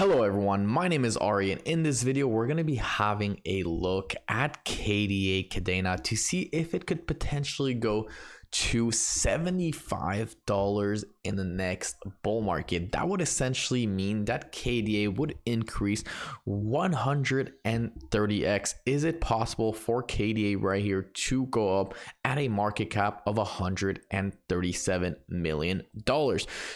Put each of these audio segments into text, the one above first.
Hello everyone, my name is Ari, and in this video we're going to be having a look at KDA Kadena to see if it could potentially go to $75 in the next bull market. That would essentially mean that KDA would increase 130x. Is it possible for KDA right here to go up at a market cap of $137 million?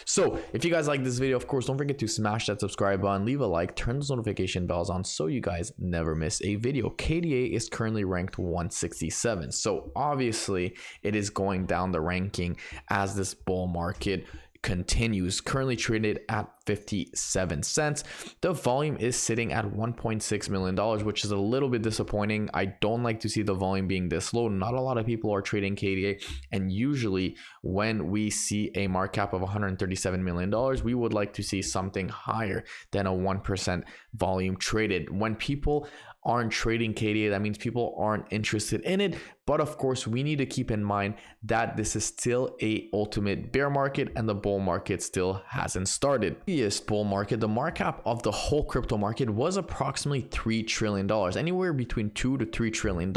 So if you guys like this video, of course, don't forget to smash that subscribe button, leave a like, turn those notification bells on so you guys never miss a video. KDA is currently ranked 167, so obviously it is going down the ranking as this bull market continues. Currently traded at 57 cents. The volume is sitting at $1.6 million, which is a little bit disappointing. I don't like to see the volume being this low. Not a lot of people are trading KDA, and usually when we see a market cap of $137 million, we would like to see something higher than a 1% volume traded. When people aren't trading KDA, that means people aren't interested in it. But of course, we need to keep in mind that this is still a ultimate bear market and the bull market still hasn't started. Previous bull market, the market cap of the whole crypto market was approximately $3 trillion, anywhere between $2 to $3 trillion.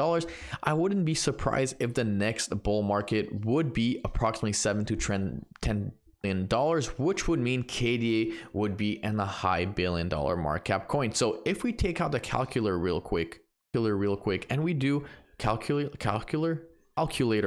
I wouldn't be surprised if the next bull market would be approximately $7 to $10 million, which would mean KDA would be in the high billion-dollar market cap coin. So if we take out the calculator real quick, and we do calculator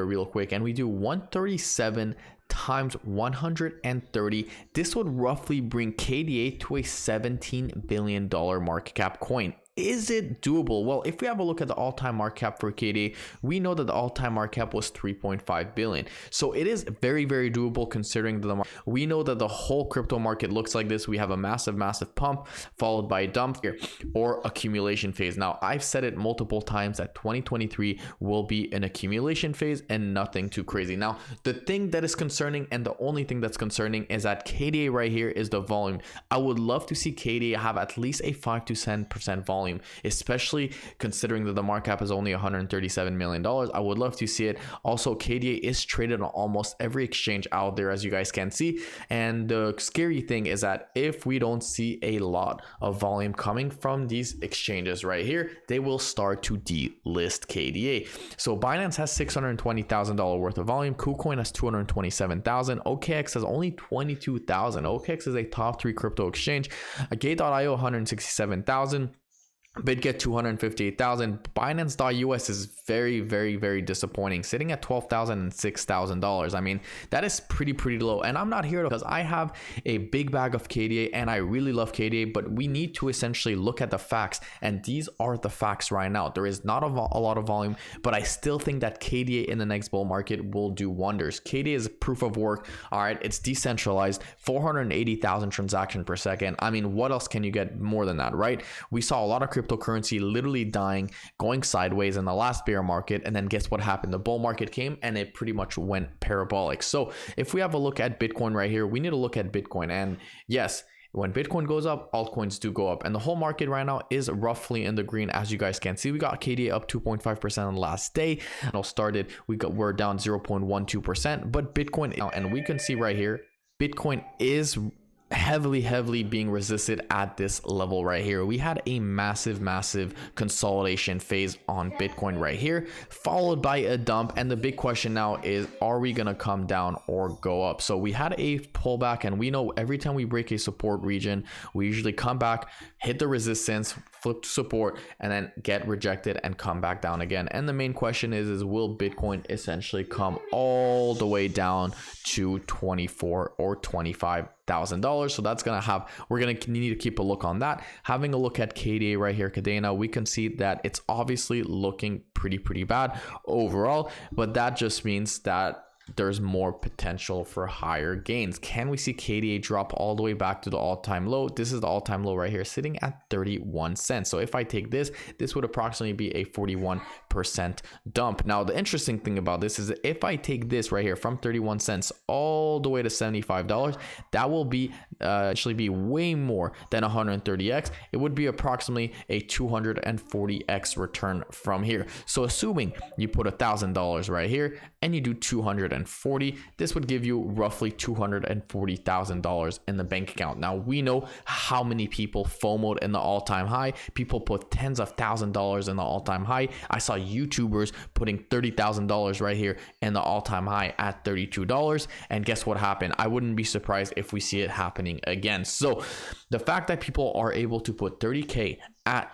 real quick, and we do 137 times 130, this would roughly bring KDA to a $17 billion market cap coin. Is it doable? Well, if we have a look at the all-time market cap for KDA, we know that the all-time market cap was 3.5 billion. So it is very, very doable considering the market. We know that the whole crypto market looks like this. We have a massive pump followed by a dump here or accumulation phase. Now, I've said it multiple times that 2023 will be an accumulation phase and nothing too crazy. Now, the thing that is concerning, and the only thing that's concerning, is that KDA right here is the volume. I would love to see KDA have at least a 5 to 10% volume, especially considering that the market cap is only $137 million. I would love to see it. Also, KDA is traded on almost every exchange out there, as you guys can see. And the scary thing is that if we don't see a lot of volume coming from these exchanges right here, they will start to delist KDA. So Binance has $620,000 worth of volume. KuCoin has 227,000. OKX has only 22,000. OKX is a top 3 crypto exchange. Gate.io 167,000. BitGet 258,000. Binance.us is very, very, very disappointing, sitting at $12,000 and $6,000. I mean, that is pretty low. And I'm not here because I have a big bag of KDA and I really love KDA, but we need to essentially look at the facts, and these are the facts right now. There is not a lot of volume, but I still think that KDA in the next bull market will do wonders. KDA is proof of work. All right, it's decentralized, 480,000 transactions per second. I mean, what else can you get more than that, right? We saw a lot of cryptocurrency literally dying, going sideways in the last bear market, and then guess what happened? The bull market came and it pretty much went parabolic. So if we have a look at Bitcoin right here, we need to look at Bitcoin, and yes, when Bitcoin goes up, altcoins do go up, and the whole market right now is roughly in the green. As you guys can see, we got KDA up 2.5% on the last day, and it started, we're down 0.12%, but Bitcoin, and we can see right here, Bitcoin is heavily being resisted at this level right here. We had a massive consolidation phase on Bitcoin right here, followed by a dump, and the big question now is, are we gonna come down or go up? So we had a pullback, and we know every time we break a support region, we usually come back, hit the resistance, flip to support, and then get rejected and come back down again. And the main question is will Bitcoin essentially come all the way down to $24,000 or $25,000? So that's we're gonna need to keep a look on that. Having a look at KDA right here, Kadena, we can see that it's obviously looking pretty bad overall, but that just means that there's more potential for higher gains. Can we see KDA drop all the way back to the all-time low? This is the all-time low right here, sitting at 31 cents. So if I take this would approximately be a 41% 5% dump. Now, the interesting thing about this is that if I take this right here from 31 cents all the way to $75, that will be actually be way more than 130x. It would be approximately a 240x return from here. So assuming you put $1,000 right here and you do 240, this would give you roughly $240,000 in the bank account. Now, we know how many people FOMO'd in the all-time high. People put tens of $1,000s in the all-time high. I saw YouTubers putting $30,000 right here in the all-time high at $32. And guess what happened? I wouldn't be surprised if we see it happening again. So the fact that people are able to put 30K at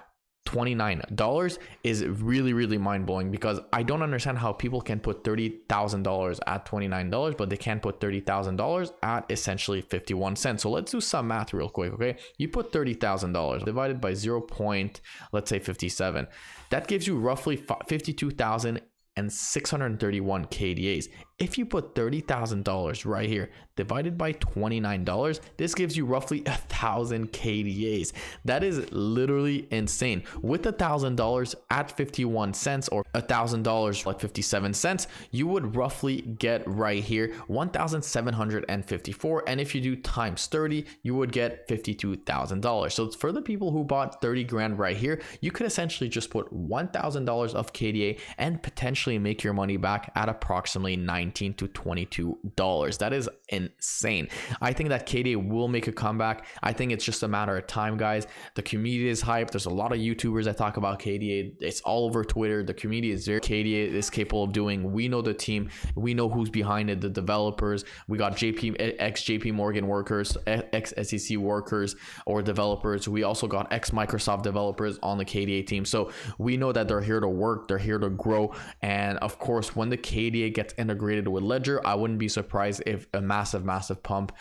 $29 is really mind-blowing, because I don't understand how people can put $30,000 at $29, but they can't put $30,000 at essentially 51 cents. So let's do some math real quick. Okay, you put $30,000 divided by 0.57, that gives you roughly 52,631 KDAs. If you put $30,000 right here divided by $29, this gives you roughly 1,000 KDAs. That is literally insane. With $1,000 at 51 cents or $1,000 at 57 cents, you would roughly get right here 1,754. And if you do times 30, you would get $52,000. So for the people who bought 30 grand right here, you could essentially just put $1,000 of KDA and potentially make your money back at approximately $19 to $22. That is insane. I think that KDA will make a comeback. I think it's just a matter of time, guys. The community is hyped. There's a lot of YouTubers that talk about KDA. It's all over Twitter. The community is very KDA is capable of doing. We know the team. We know who's behind it. The developers. We got ex-JP Morgan workers, ex-SEC workers or developers. We also got ex-Microsoft developers on the KDA team. So we know that they're here to work. They're here to grow. And of course, when the KDA gets integrated with Ledger, I wouldn't be surprised if a massive pump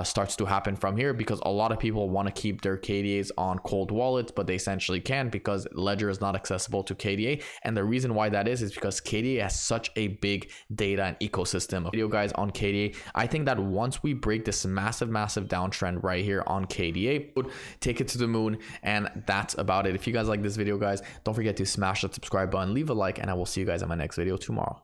starts to happen from here, because a lot of people want to keep their KDAs on cold wallets, but they essentially can't because Ledger is not accessible to KDA. And the reason why that is because KDA has such a big data and ecosystem. Video guys on KDA, I think that once we break this massive downtrend right here on KDA, would take it to the moon. And that's about it. If you guys like this video, guys, don't forget to smash that subscribe button, leave a like, and I will see you guys in my next video tomorrow.